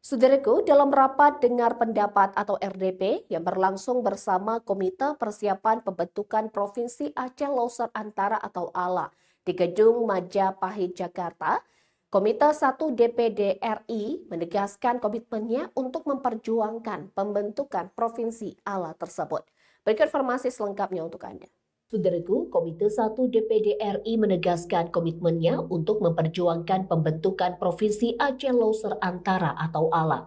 Saudaraku, dalam rapat dengar pendapat atau RDP yang berlangsung bersama Komite Persiapan Pembentukan Provinsi Aceh Loser Antara atau ALA di Gedung Majapahit, Jakarta, Komite 1 DPD RI menegaskan komitmennya untuk memperjuangkan pembentukan Provinsi ALA tersebut. Berikut informasi selengkapnya untuk Anda. Saudaraku, Komite 1 DPD RI menegaskan komitmennya untuk memperjuangkan pembentukan Provinsi Aceh Loser Antara atau ALA.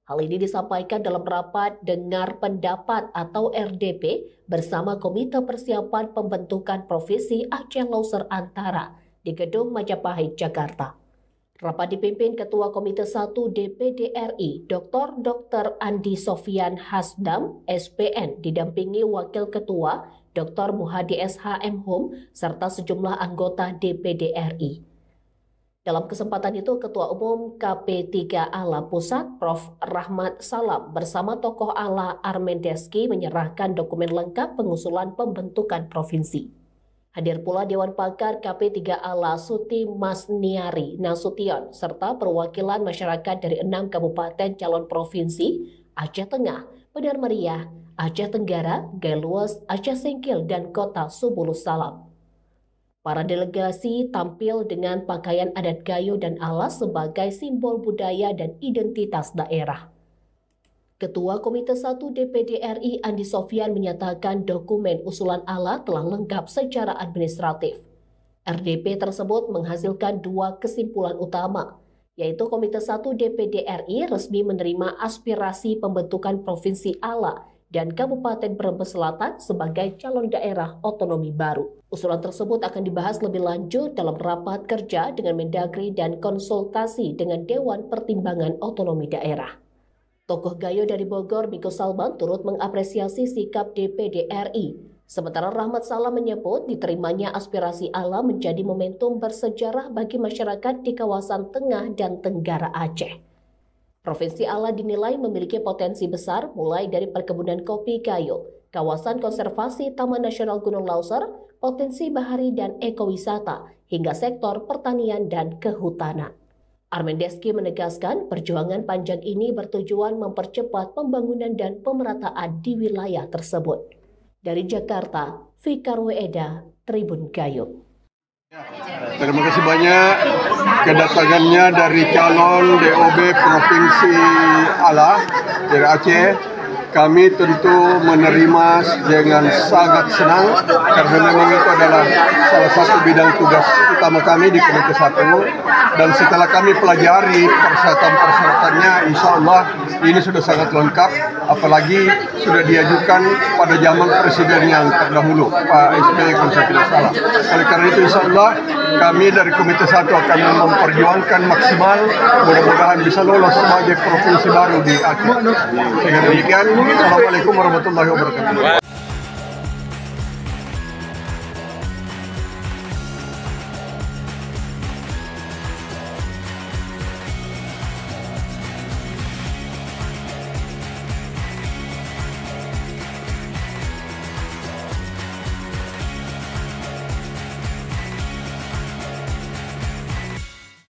Hal ini disampaikan dalam rapat dengar pendapat atau RDP bersama Komite Persiapan Pembentukan Provinsi Aceh Loser Antara di Gedung Majapahit, Jakarta. Rapat dipimpin Ketua Komite 1 DPD RI, Dr. Andi Sofian Hasdam, SPN, didampingi Wakil Ketua, Dr. Muhadi SHM Hum, serta sejumlah anggota DPD RI. Dalam kesempatan itu, Ketua Umum KP3 ALA Pusat, Prof. Rahmat Salam, bersama tokoh ALA Armendeski menyerahkan dokumen lengkap pengusulan pembentukan provinsi. Hadir pula Dewan Pakar KP3 ALA Suti Masniari Nasution, serta perwakilan masyarakat dari 6 kabupaten calon provinsi, Aceh Tengah, Benar Meriah, Aceh Tenggara, Galuas, Aceh Singkil, dan Kota Subulus Salam. Para delegasi tampil dengan pakaian adat Gayo dan alas sebagai simbol budaya dan identitas daerah. Ketua Komite 1 DPD RI Andi Sofian menyatakan dokumen usulan ALA telah lengkap secara administratif. RDP tersebut menghasilkan 2 kesimpulan utama, yaitu Komite 1 DPD RI resmi menerima aspirasi pembentukan Provinsi ALA dan Kabupaten Brebes Selatan sebagai calon daerah otonomi baru. Usulan tersebut akan dibahas lebih lanjut dalam rapat kerja dengan Mendagri dan konsultasi dengan Dewan Pertimbangan Otonomi Daerah. Tokoh Gayo dari Bogor, Miko Salman, turut mengapresiasi sikap DPD RI. Sementara Rahmat Salam menyebut diterimanya aspirasi ALA menjadi momentum bersejarah bagi masyarakat di kawasan Tengah dan Tenggara Aceh. Provinsi ALA dinilai memiliki potensi besar mulai dari perkebunan kopi Gayo, kawasan konservasi Taman Nasional Gunung Lauser, potensi bahari dan ekowisata, hingga sektor pertanian dan kehutanan. Armendeski menegaskan perjuangan panjang ini bertujuan mempercepat pembangunan dan pemerataan di wilayah tersebut. Dari Jakarta, Fikar Weeda, Tribun Gayo. Terima kasih banyak kedatangannya dari calon DOB Provinsi ALA dari Aceh. Kami tentu menerima dengan sangat senang karena memang itu adalah salah satu bidang tugas utama kami di Komite 1. Dan setelah kami pelajari persyaratan-persyaratannya, insya Allah ini sudah sangat lengkap, apalagi sudah diajukan pada zaman Presiden yang terdahulu, Pak SBY kalau saya tidak salah. Oleh karena itu insya Allah kami dari Komite 1 akan memperjuangkan maksimal, mudah-mudahan bisa lolos sebagai provinsi baru di Aceh. Sehingga demikian, Assalamualaikum warahmatullahi wabarakatuh.